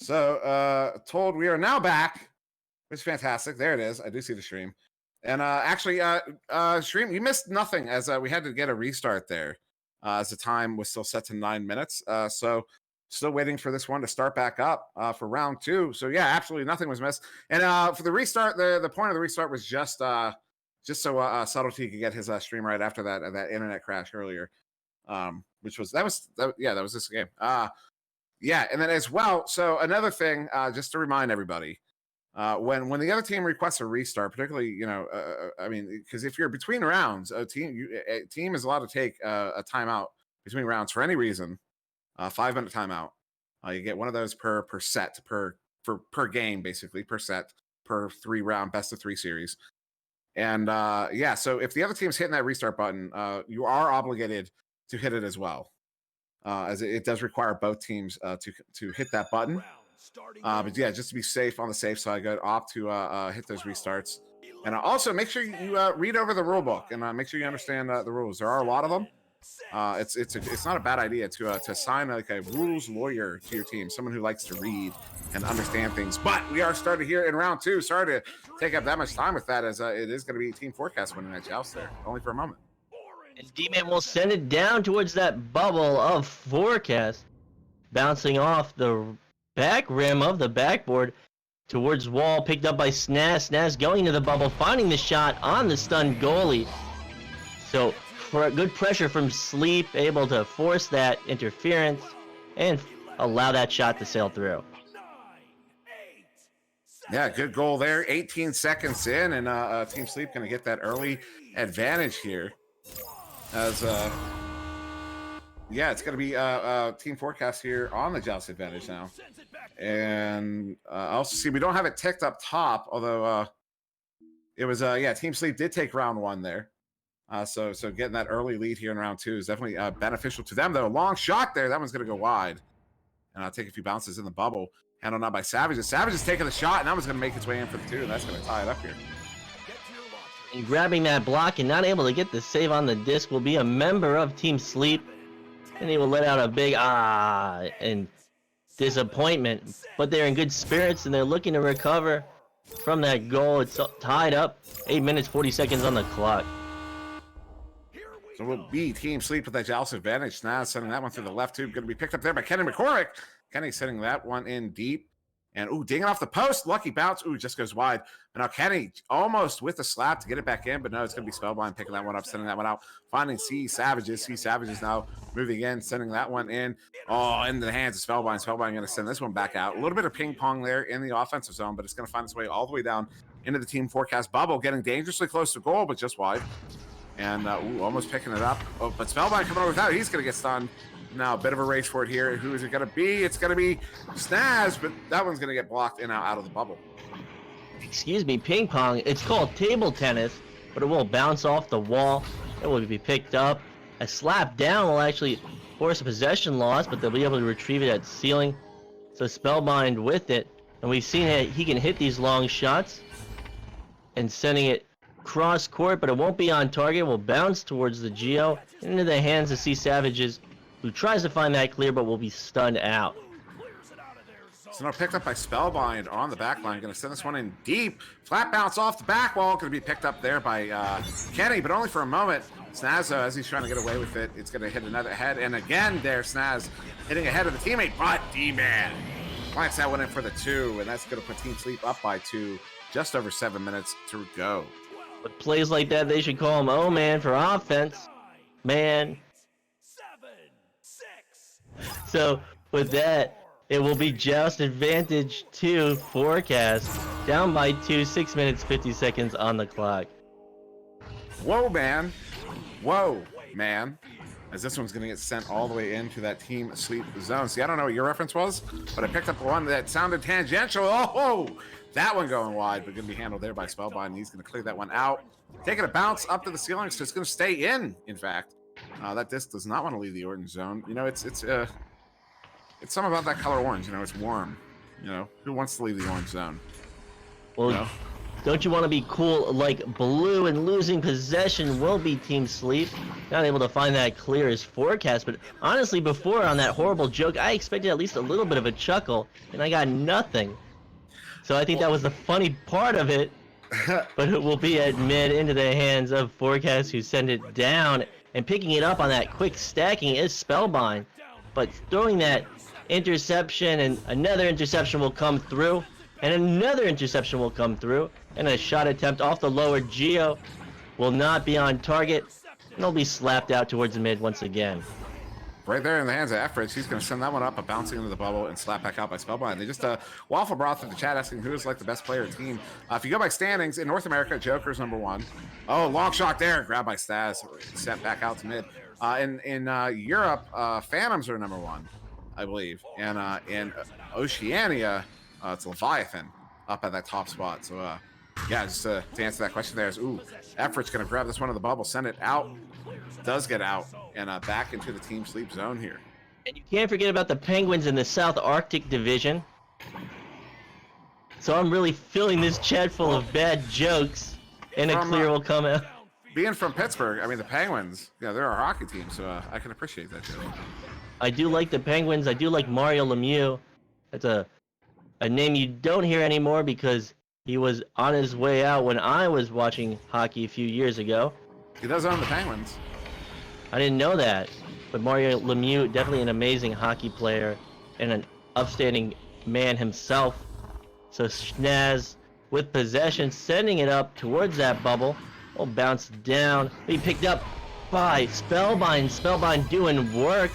Told we are now back. It's fantastic. There it is. I do see the stream. And actually, stream, you missed nothing as we had to get a restart there as the time was still set to 9 minutes. So still waiting for this one to start back up for round 2. So yeah, absolutely nothing was missed. And for the restart, the point of the restart was just so Subtlety could get his stream right after that internet crash earlier, which was that was this game. Yeah, and then as well. So another thing, just to remind everybody. When the other team requests a restart, particularly, I mean, because if you're between rounds, a team is allowed to take a timeout between rounds for any reason, 5-minute timeout. You get one of those per set per game, basically per set per 3-round best of 3 series. And so if the other team's hitting that restart button, you are obligated to hit it as well, as it does require both teams to hit that button. But yeah, just to be safe on the safe side, go opt to hit those restarts, and also make sure you read over the rule book and make sure you understand the rules. There are a lot of them. It's not a bad idea to assign like a rules lawyer to your team, someone who likes to read and understand things. But we are starting here in round 2. Sorry to take up that much time with that, as it is going to be Team Forrecast winning that joust there, only for a moment. And D-Man will send it down towards that bubble of Forrecast, bouncing off the back rim of the backboard towards wall, picked up by Snaz. Snaz going to the bubble, finding the shot on the stunned goalie. So for a good pressure from Sleep, able to force that interference and allow that shot to sail through. Yeah, good goal there. 18 seconds in, and Team Sleep going to get that early advantage here. As yeah, it's going to be Team Forrecast here on the joust advantage now. And I also see we don't have it ticked up top, although it was, Team Sleep did take round 1 there. So getting that early lead here in round 2 is definitely beneficial to them, though. Long shot there. That one's going to go wide. And I'll take a few bounces in the bubble. Handled out by Savages. Savages taking the shot, and that one's going to make its way in for the 2, and that's going to tie it up here. And grabbing that block and not able to get the save on the disc will be a member of Team Sleep. And he will let out a big and disappointment. But they're in good spirits and they're looking to recover from that goal. It's tied up. 8 minutes, 40 seconds on the clock. So we'll be Team Sleep with that joust advantage. Now sending that one through the left tube. Going to be picked up there by Kenny McCormick. Kenny sending that one in deep. And, dinging off the post. Lucky bounce. Just goes wide. And now Kenny almost with the slap to get it back in. But no, it's going to be Spellbind picking that one up, sending that one out. Finding C Savages. C Savages now moving in, sending that one in. Into the hands of Spellbind. Spellbind going to send this one back out. A little bit of ping pong there in the offensive zone, but it's going to find its way all the way down into the Team Forrecast bubble. Getting dangerously close to goal, but just wide. And, almost picking it up. But Spellbind coming over without it. He's going to get stunned. Now, a bit of a race for it here. Who is it going to be? It's going to be Snaz, but that one's going to get blocked in out of the bubble. Excuse me, ping pong. It's called table tennis, but it will bounce off the wall. It will be picked up. A slap down will actually force a possession loss, but they'll be able to retrieve it at ceiling. So Spellbind with it. And we've seen that he can hit these long shots and sending it cross court, but it won't be on target. It will bounce towards the Geo into the hands of C Savages, who tries to find that clear, but will be stunned out. So now picked up by Spellbind on the back line. Going to send this one in deep. Flat bounce off the back wall. Going to be picked up there by Kenny, but only for a moment. Snaz, as he's trying to get away with it, it's going to hit another head. And again, there, Snaz hitting ahead of the teammate, but D-Man plants that one in for the 2, and that's going to put Team Sleep up by 2. Just over 7 minutes to go. With plays like that, they should call him O-Man for offense. Man. So with that, it will be joust advantage to Forrecast, down by 2, 6 minutes 50 seconds on the clock. Whoa, man. Whoa, man. As this one's going to get sent all the way into that Team Sleep zone. See, I don't know what your reference was, but I picked up one that sounded tangential. Oh, that one going wide, but going to be handled there by Spellbind. He's going to clear that one out. Taking a bounce up to the ceiling, so it's going to stay in fact. That disc does not want to leave the orange zone. It's something about that color orange. It's warm. Who wants to leave the orange zone? Well, Don't you want to be cool like blue, and losing possession will be Team Sleep? Not able to find that clear as Forrecast, but honestly, before on that horrible joke, I expected at least a little bit of a chuckle, and I got nothing. So I think that was the funny part of it, but it will be at mid into the hands of Forrecast, who send it down, and picking it up on that quick stacking is Spellbind, but throwing that interception, and another interception will come through, and another interception will come through, and a shot attempt off the lower Geo will not be on target, and it'll be slapped out towards the mid once again. Right there in the hands of Efforts, he's going to send that one up, but bouncing into the bubble and slap back out by Spellbind. They just Waffle Broth in the chat asking who is like the best player team. If you go by standings, in North America, Joker's #1. Oh, long shot there, grabbed by Staz, sent back out to mid. In Europe, Phantoms are #1, I believe, and in Oceania, it's Leviathan up at that top spot. So yeah, just to answer that question, there's Effort's going to grab this one in the bubble, send it out, does get out, and back into the Team Sleep zone here. And you can't forget about the Penguins in the South Arctic Division. So I'm really filling this chat full of bad jokes, and a clear will come out. Being from Pittsburgh, I mean, the Penguins, they're our hockey team, so I can appreciate that joke. I do like the Penguins. I do like Mario Lemieux. That's a name you don't hear anymore because he was on his way out when I was watching hockey a few years ago. He does own the Penguins. I didn't know that, but Mario Lemieux, definitely an amazing hockey player and an upstanding man himself. So Snaz with possession, sending it up towards that bubble. Will bounce down. Be picked up by Spellbind. Spellbind doing work,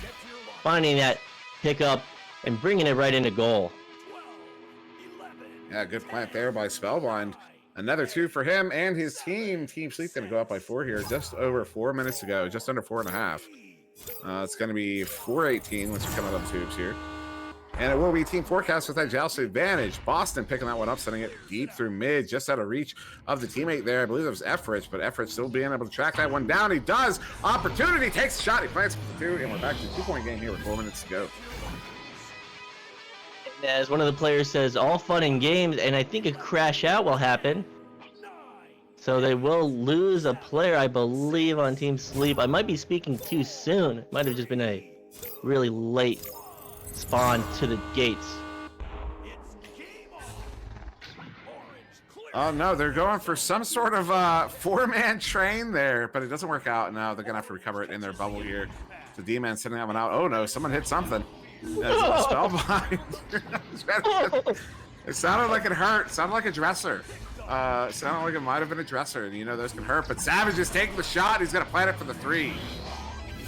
finding that pickup and bringing it right into goal. Yeah, good plant there by Spellbind. Another 2 for him and his team. Team Sleep going to go up by 4 here, just over 4 minutes ago, just under 4.5. It's going to be 4:18 once we come out of the tubes here. And it will be Team Forrecast with that joust advantage. Boston picking that one up, sending it deep through mid, just out of reach of the teammate there. I believe it was Efforts, but Efforts still being able to track that one down. He does. Opportunity, takes a shot. He plants for the 2, and we're back to the 2-point game here with 4 minutes to go. As one of the players says, all fun and games, and I think a crash out will happen. So they will lose a player, I believe, on Team Sleep. I might be speaking too soon. It might have just been a really late spawn to the gates. Oh no, they're going for some sort of 4-man train there, but it doesn't work out. Now they're gonna have to recover it in their bubble here. The D-man sending that one out. Oh no, someone hit something. That's Spellbind. It sounded like it hurt. It sounded like a dresser. It sounded like it might have been a dresser, and those can hurt. But Savage is taking the shot. He's gonna plant it for the 3.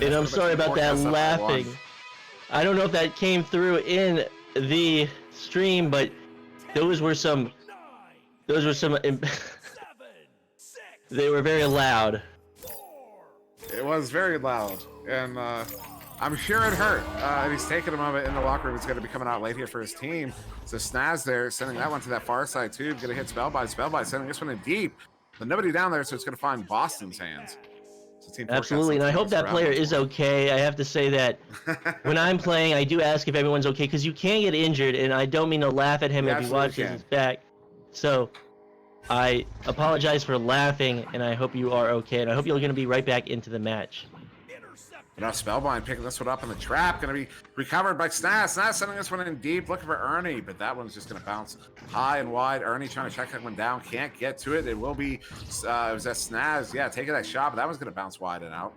And I'm sorry about that laughing. I don't know if that came through in the stream, but those were some. They were very loud. It was very loud, and I'm sure it hurt. And he's taking a moment in the locker room. He's going to be coming out late here for his team. So Snaz there, sending that one to that far side tube. Going to hit Spellbind. Spellbind sending this one in deep. But nobody down there, so it's going to find Boston's hands. So Team Absolutely, and I hope that player is okay. I have to say that when I'm playing, I do ask if everyone's okay, because you can get injured, and I don't mean to laugh at him if he watches his back. So I apologize for laughing, and I hope you are okay, and I hope you're going to be right back into the match. Now Spellbind picking this one up in the trap, going to be recovered by Snaz. Snaz sending this one in deep, looking for Ernie, but that one's just going to bounce high and wide. Ernie trying to track that one down, can't get to it. It will be, it was that Snaz, taking that shot, but that one's going to bounce wide and out.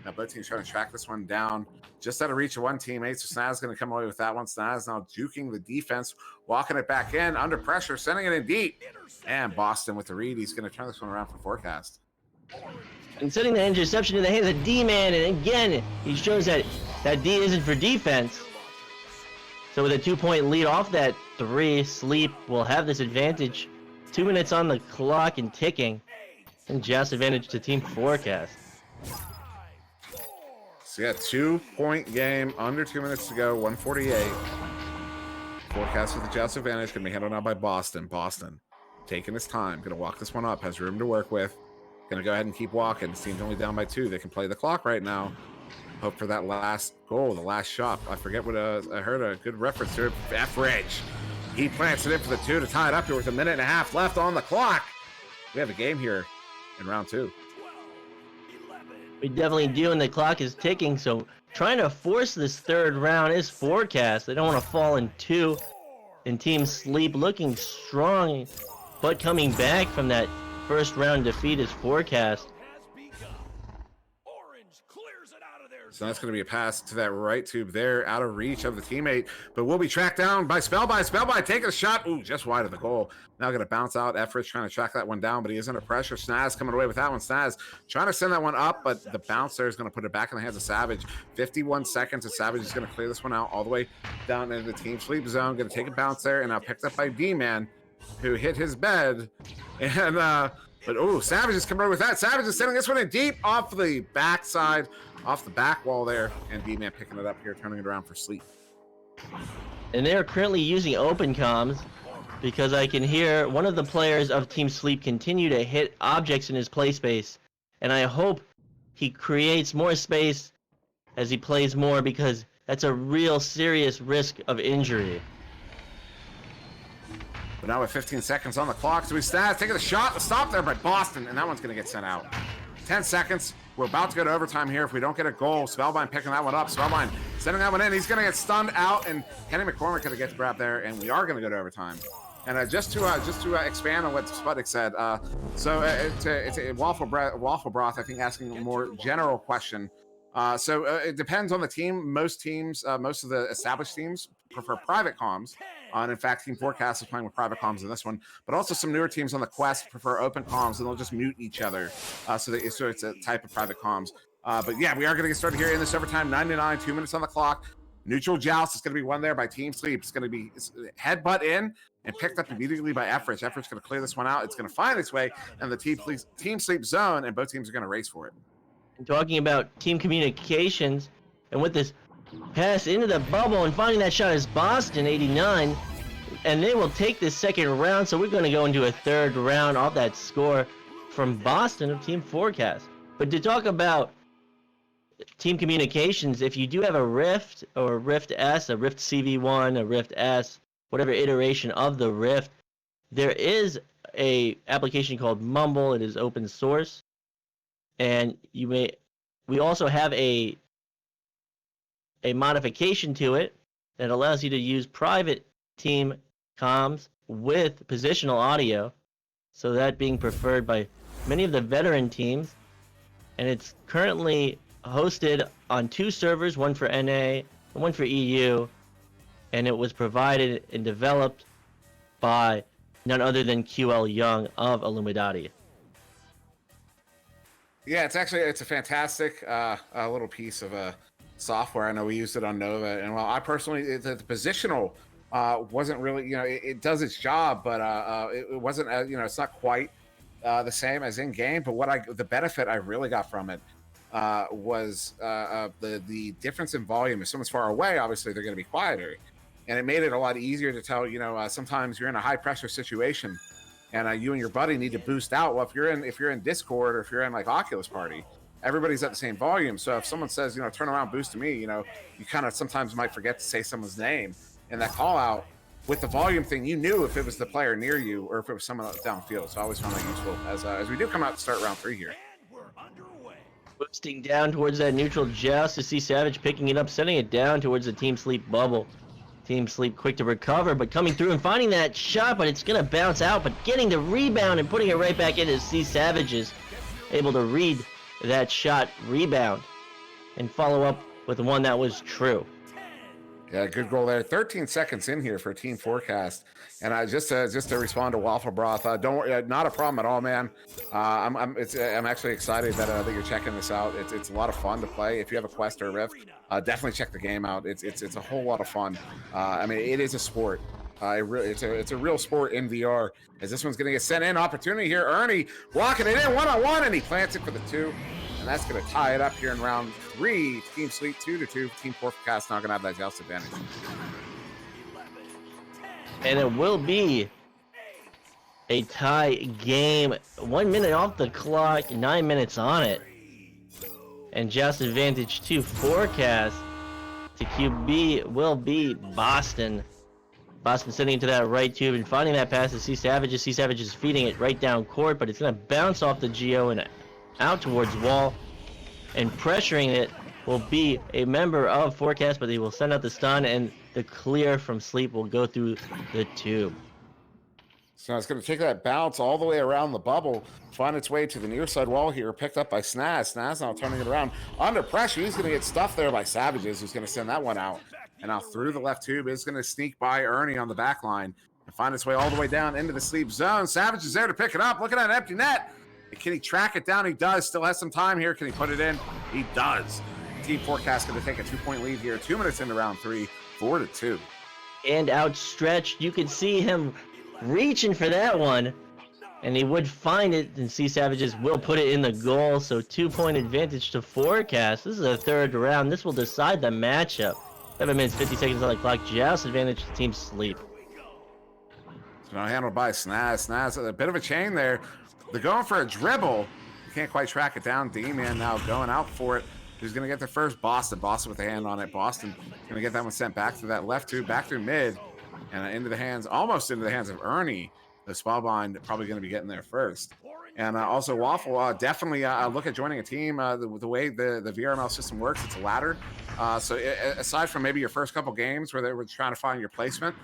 Now both teams trying to track this one down, just out of reach of one teammate, so Snaz going to come away with that one. Snaz now juking the defense, walking it back in, under pressure, sending it in deep. And Boston with the read, he's going to turn this one around for Forrecast. And sending the interception in the hands of D-Man, and again, he shows that D isn't for defense. So with a 2-point lead off that 3, Sleep will have this advantage. 2 minutes on the clock and ticking, and joust advantage to Team Forrecast. So 2-point game, under 2 minutes to go, 148. Forrecast with the joust advantage, going to be handled out by Boston. Boston taking his time, going to walk this one up, has room to work with. Going to go ahead and keep walking. This team's only down by 2. They can play the clock right now. Hope for that last goal, the last shot. I forget what I heard a good reference to it. F-Ridge. He plants it in for the 2 to tie it up here with 1.5 minutes left on the clock. we have a game here in round 2. We definitely do, and the clock is ticking, so trying to force this third round is Forrecast. They don't want to fall in 2. And Team Sleep looking strong, but coming back from that first round defeat is Forrecast. So that's going to be a pass to that right tube there, out of reach of the teammate, but will be tracked down by Spellbind. Spellbind taking a shot. Ooh, just wide of the goal. Now going to bounce out. Efforts trying to track that one down, but he is under pressure. Snaz coming away with that one. Snaz trying to send that one up, but the bounce there is going to put it back in the hands of Savage. 51 seconds, and Savage is going to clear this one out all the way down into the Team Sleep zone. Going to take a bounce there, and now picked up by D-Man, who hit his bed. And, but, oh, Savage is coming over with that. Savage is sending this one in deep off the backside, off the back wall there, and D-Man picking it up here, turning it around for Sleep. And they are currently using open comms because I can hear one of the players of Team Sleep continue to hit objects in his play space. And I hope he creates more space as he plays more, because that's a real serious risk of injury. But now with 15 seconds on the clock, so Snaz taking a shot, stop there by Boston, and that one's going to get sent out. 10 seconds. We're about to go to overtime here if we don't get a goal. Spellbind picking that one up. Spellbind sending that one in. He's going to get stunned out, and Kenny McCormick going to get the grab there, and we are going to go to overtime. And just to expand on what Sputnik said, so it's a waffle broth, I think, asking a more general question. So it depends on the team. Most teams, most of the established teams prefer private comms. And in fact, Team Forrecast is playing with private comms in this one. But also some newer teams on the Quest prefer open comms, and they'll just mute each other. So it's a type of private comms. But yeah, we are going to get started here in this overtime. 99, 2 minutes on the clock. Neutral joust is going to be won there by Team Sleep. It's going to be headbutt in and picked up immediately by Efforts. Efforts going to clear this one out. It's going to find its way in the Team Sleep zone, and both teams are going to race for it. And talking about team communications, and with this pass into the bubble and finding that shot is Boston, 89. And they will take this second round, so we're going to go into a third round off that score from Boston of Team Forrecast. But to talk about team communications, if you do have a Rift or a Rift S, a Rift CV1, a Rift S, whatever iteration of the Rift, there is a application called Mumble. It is open source, and we also have a modification to it that allows you to use private team comms with positional audio, so that being preferred by many of the veteran teams. And it's currently hosted on 2 servers, one for NA and one for EU, and it was provided and developed by none other than QL Young of Illuminati. Yeah, it's a fantastic little piece of software. I know we used it on Nova, and well, I personally, the positional wasn't really, it does its job, but it wasn't, it's not quite the same as in game. But the benefit I really got from it was the difference in volume. If someone's far away, obviously they're going to be quieter, and it made it a lot easier to tell. Sometimes you're in a high pressure situation, and you and your buddy need to boost out. Well, if you're in Discord, or if you're in like Oculus Party, everybody's at the same volume. So if someone says, turn around, boost to me, you kind of sometimes might forget to say someone's name. And that call out with the volume thing, you knew if it was the player near you or if it was someone downfield. So I always found that useful as we do come out to start round 3 here. Boosting down towards that neutral joust to see Savage picking it up, sending it down towards the Team Sleep bubble. Team Sleep quick to recover, but coming through and finding that shot, but it's going to bounce out, but getting the rebound and putting it right back in as C Savage is able to read that shot, rebound, and follow up with the one that was true. Yeah, good goal there. 13 seconds in here for Team Forrecast, and just to respond to Waffle Broth, don't worry, not a problem at all, man. I'm actually excited that you're checking this out. It's a lot of fun to play. If you have a Quest or a Rift, definitely check the game out. It's a whole lot of fun. It is a sport. It's a real sport in VR. As this one's going to get sent in, opportunity here. Ernie walking it in 1-on-1, and he plants it for the 2. And that's going to tie it up here in round 3. Team Sleep 2-2. Team Forrecast now going to have that joust advantage. And it will be a tie game. 1 minute off the clock, 9 minutes on it. And joust advantage to Forrecast. To QB will be Boston. Boston sending into that right tube and finding that pass to C Savage. C Savage is feeding it right down court, but it's going to bounce off the Geo and out towards wall. And pressuring it will be a member of Forrecast, but they will send out the stun, and the clear from Sleep will go through the tube. So it's going to take that bounce all the way around the bubble, find its way to the near side wall here, picked up by Snaz. Snaz now turning it around. Under pressure, he's going to get stuffed there by Savages, who's going to send that one out. And now through the left tube is going to sneak by Ernie on the back line and find its way all the way down into the Sleep zone. Savage is there to pick it up. Look at that empty net. Can he track it down? He does. Still has some time here. Can he put it in? He does. Team Forrecast going to take a 2-point lead here. 2 minutes into round 3, 4-2. And outstretched, you could see him reaching for that one, and he would find it, and C Savages will put it in the goal. So 2-point advantage to Forrecast. This is the third round. This will decide the matchup. 7 minutes 50 seconds on the clock. Joust advantage to Team Sleep. So now handled by Snaz. Snaz, a bit of a chain there. They're going for a dribble. You can't quite track it down. D-Man now going out for it. Who's going to get the first? Boston. Boston with a hand on it. Boston going to get that one sent back to that left tube, back through mid, and into the hands, almost into the hands of Ernie. The Spellbind probably going to be getting there first. And also Waffle, definitely look at joining a team. The way the VRML system works, it's a ladder. So aside from maybe your first couple games where they were trying to find your placement,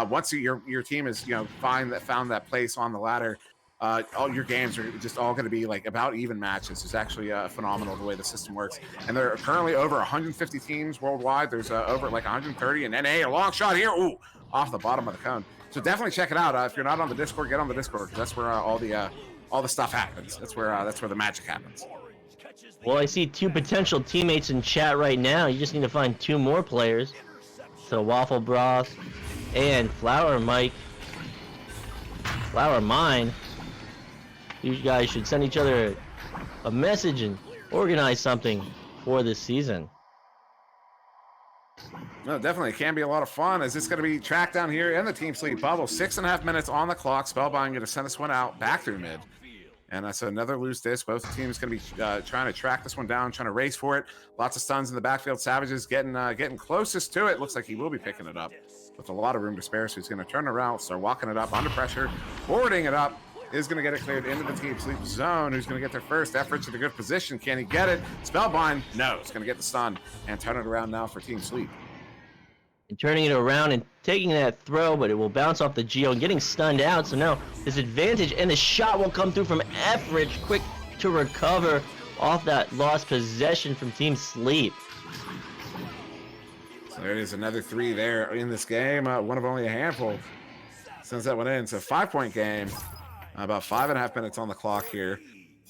once your team is found that place on the ladder, all your games are just all going to be like about even matches. It's actually phenomenal the way the system works. And there are currently over 150 teams worldwide. There's over like 130 in NA. A long shot here, ooh, off the bottom of the cone. So definitely check it out. If you're not on the Discord, get on the Discord, because that's where all the stuff happens. That's where the magic happens. Well, I see 2 potential teammates in chat right now. You just need to find 2 more players. So Waffle Broth and Flower Mike, Flower Mine. You guys should send each other a message and organize something for this season. No, definitely. It can be a lot of fun. Is this going to be tracked down here in the Team Sleep bubble? 6.5 minutes on the clock. Spellbind going to send this one out back through mid. And that's another loose disc. Both teams going to be trying to track this one down, trying to race for it. Lots of stuns in the backfield. Savages getting closest to it. Looks like he will be picking it up with a lot of room to spare. So he's going to turn around, start walking it up under pressure, forwarding it up. Is going to get it cleared into the Team Sleep zone. Who's going to get their first effort to the good position? Can he get it? Spellbind, no. It's going to get the stun and turn it around now for Team Sleep. And turning it around and taking that throw, but it will bounce off the Geo and getting stunned out. So now his advantage, and the shot will come through from Efrich, quick to recover off that lost possession from Team Sleep. So there is another 3 there in this game. One of only a handful. Sends that one in. It's a 5-point game. About 5.5 minutes on the clock here.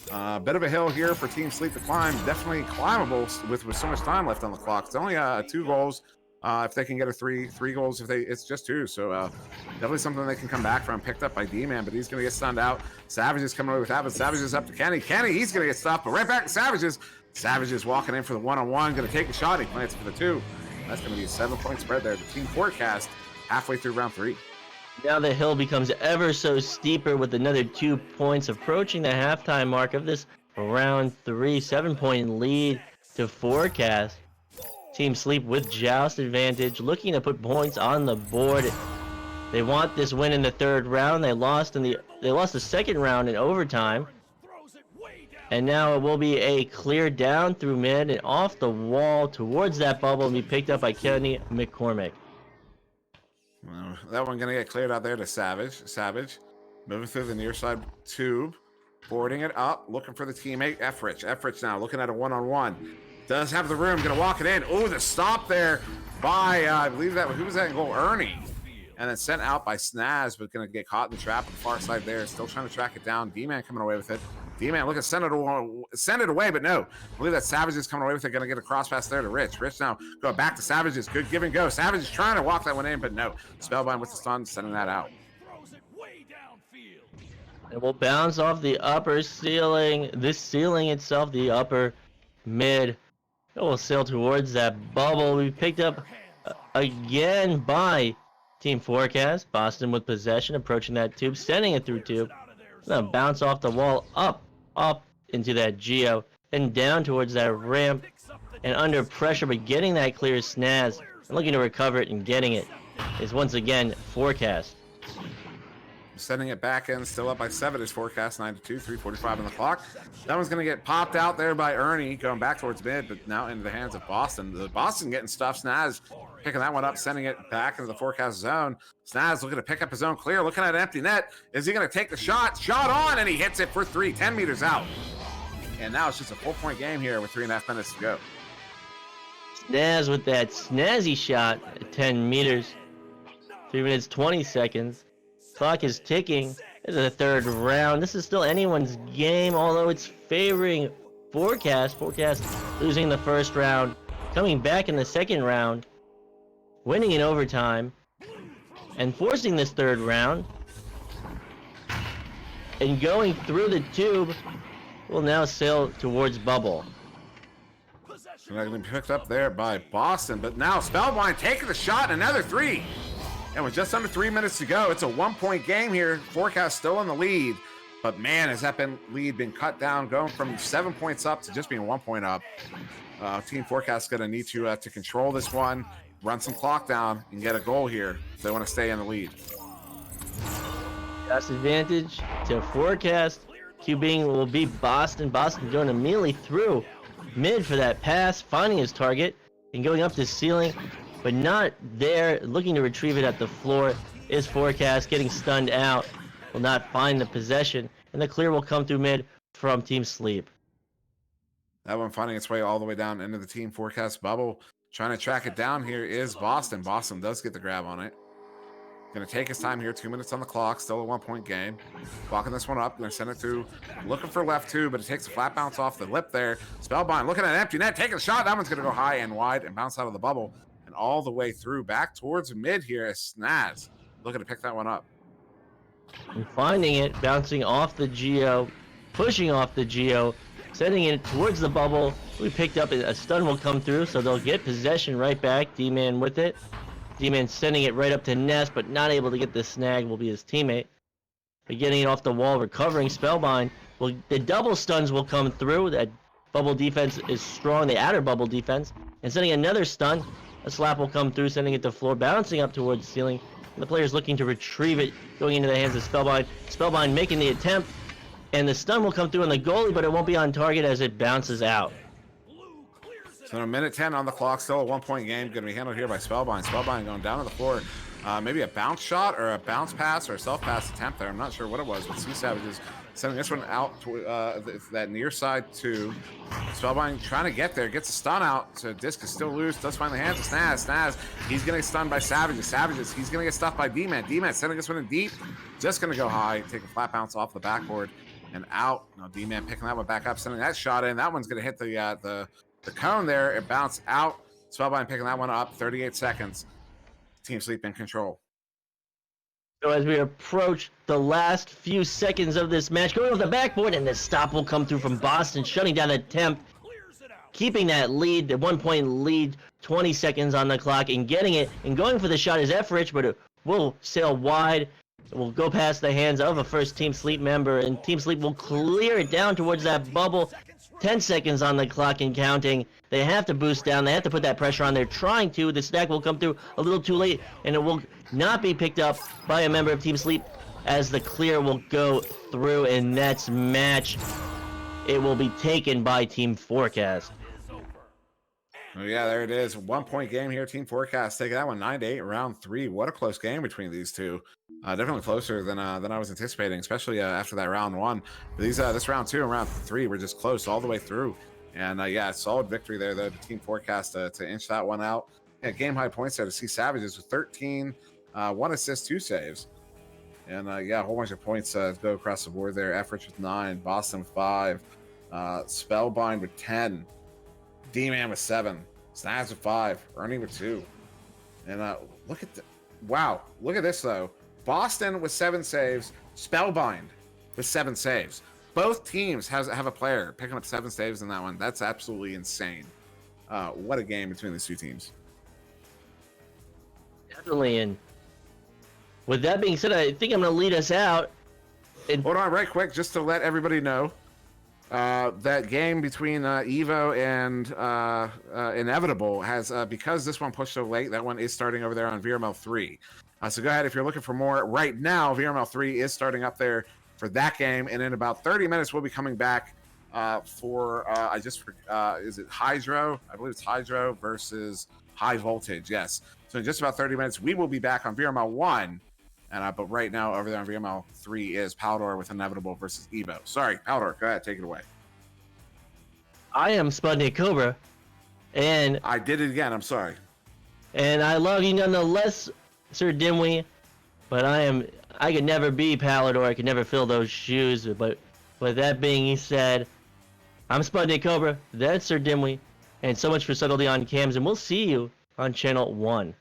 Bit of a hill here for Team Sleep to climb. Definitely climbable with so much time left on the clock. It's only 2 goals. If they can get a 3 goals, it's just 2. So definitely something they can come back from. Picked up by D-Man, but he's going to get stunned out. Savages coming away with that, but Savages up to Kenny. Kenny, he's going to get stopped, but right back to Savages. Savages walking in for the 1-on-1. Going to take a shot. He plants it for the 2. That's going to be a 7-point spread there. The Team Forrecast halfway through round 3. Now the hill becomes ever so steeper with another 2 points, approaching the halftime mark of this round 3. 7-point lead to Forrecast. Team Sleep with Joust advantage, looking to put points on the board. They want this win in the 3rd round. They lost the second round in overtime. And now it will be a clear down through mid and off the wall towards that bubble and be picked up by Kenny McCormick. Well, that one going to get cleared out there to Savage. Savage moving through the near side tube, boarding it up, looking for the teammate, Efrich. Efrich now looking at a 1-on-1. Does have the room, going to walk it in. Oh, the stop there by, I believe that, who was that in goal? Ernie. And then sent out by Snaz, but going to get caught in the trap on the far side there. Still trying to track it down. D-Man coming away with it. D-Man looking to send it away, but no. I believe that Savage is coming away with it. Going to get a cross pass there to Rich. Rich now go back to Savages. Good give and go. Savage is trying to walk that one in, but no. Spellbind with the stun, sending that out. It will bounce off the upper ceiling. This ceiling itself, the upper mid. It will sail towards that bubble. We picked up again by Team Forrecast. Boston with possession, approaching that tube, sending it through tube. Then bounce off the wall, up into that Geo, and down towards that ramp. And under pressure, but getting that clear Snaz. And looking to recover it and getting it. is once again Forrecast. Sending it back in, still up by 7 is Forrecast, 9-2, 3:45 on the clock. That one's going to get popped out there by Ernie, going back towards mid, but now into the hands of Boston. The Boston getting stuff. Snaz picking that one up, sending it back into the Forrecast zone. Snaz looking to pick up his own clear, looking at an empty net. Is he going to take the shot? Shot on, and he hits it for 3, 10 meters out. And now it's just a 4-point game here with 3.5 minutes to go. Snaz with that snazzy shot at 10 meters. 3 minutes, 20 seconds. Clock is ticking. This is the third round. This is still anyone's game, although it's favoring Forrecast. Forrecast losing the first round, coming back in the second round, winning in overtime, and forcing this third round. And going through the tube, will now sail towards bubble. So they're going to be picked up there by Boston, but now Spellbind taking the shot, another 3. And with just under 3 minutes to go, it's a 1-point game here. Forrecast still in the lead, but man, has that lead been cut down, going from 7 points up to just being 1 point up. Team Forrecast is going to need to control this one, run some clock down, and get a goal here if they want to stay in the lead. Pass advantage to Forrecast. QBing will be Boston. Boston going immediately through mid for that pass, finding his target and going up to ceiling, but not there. Looking to retrieve it at the floor is Forrecast, getting stunned out. Will not find the possession, and the clear will come through mid from Team Sleep. That one finding its way all the way down into the Team Forrecast bubble. Trying to track it down here is Boston. Boston does get the grab on it. Going to take his time here, 2 minutes on the clock, still a 1-point game. Blocking this one up, going to send it through, looking for left 2, but it takes a flat bounce off the lip there. Spellbind looking at an empty net, taking a shot. That one's going to go high and wide and bounce out of the bubble and all the way through back towards mid here as Snaz looking to pick that one up. And finding it, bouncing off the Geo, pushing off the Geo, sending it towards the bubble. We picked up a stun will come through, so they'll get possession right back. D-Man with it. D-Man sending it right up to Ness, but not able to get the snag will be his teammate. But getting it off the wall, recovering Spellbind. Well, the double stuns will come through. That bubble defense is strong, the outer bubble defense. And sending another stun, a slap will come through, sending it to floor, bouncing up towards the ceiling. And the player's looking to retrieve it, going into the hands of Spellbind. Spellbind making the attempt, and the stun will come through on the goalie, but it won't be on target as it bounces out. So in a minute 10 on the clock, still a 1-point game. Going to be handled here by Spellbind. Spellbind going down to the floor. Maybe a bounce shot or a bounce pass or a self-pass attempt there. I'm not sure what it was, but Sea Savages sending this one out to that near side to Spellbind, trying to get there. Gets a stun out. So disc is still loose. Does find the hands of Snaz. Snaz, he's going to get stunned by Savages. Savages, he's going to get stuffed by D-Man. D-Man sending this one in deep. Just going to go high. Take a flat bounce off the backboard and out. Now D-Man picking that one back up, sending that shot in. That one's going to hit the cone there. It bounced out. Spellbind picking that one up. 38 seconds. Team Sleep in control. So as we approach the last few seconds of this match, going off the backboard, and the stop will come through from Boston, shutting down the attempt, keeping that lead, the 1-point lead, 20 seconds on the clock, and getting it, and going for the shot is Efrich, but it will sail wide. It will go past the hands of a first Team Sleep member, and Team Sleep will clear it down towards that bubble. 10 seconds on the clock and counting. They have to boost down. They have to put that pressure on. They're trying to. The stack will come through a little too late, and it will not be picked up by a member of Team Sleep as the clear will go through, and that's match. It will be taken by Team Forrecast. Oh, yeah, there it is. 1-point game here. Team Forrecast taking that one 9-8, round 3. What a close game between these two. Definitely closer than I was anticipating, especially after that round 1. This round 2 and round 3 were just close all the way through. And yeah, solid victory there, though, to Team Forrecast to inch that one out. Yeah, game high points there to see Savages with 13, 1 assist, 2 saves. And yeah, a whole bunch of points go across the board there. Efforts with 9, Boston with 5, Spellbind with 10, D-Man with 7, Snaz with 5, Ernie with 2. And look at this though. Boston with 7 saves, Spellbind with 7 saves. Both teams have a player picking up 7 saves in that one. That's absolutely insane. What a game between these two teams. Definitely. And with that being said, I think I'm going to lead us out. Hold on right quick, just to let everybody know. that game between Evo and Inevitable has because this one pushed so late. That one is starting over there on VRML 3. So go ahead if you're looking for more. Right now, VRML 3 is starting up there for that game, and in about 30 minutes, we'll be coming back for is it Hydro? I believe it's Hydro versus High Voltage. Yes. So in just about 30 minutes, we will be back on VRML 1. And but right now over there on VML 3 is Powdor with Inevitable versus Evo. Sorry, Powdor, go ahead, take it away. I am SputnikKobra, and I did it again. I'm sorry. And I love you nonetheless, SirDimwi. But I could never be Palador. I could never fill those shoes. But with that being said, I'm SputnikKobra. That's SirDimwi. And so much for subtlety on cams. And we'll see you on channel 1.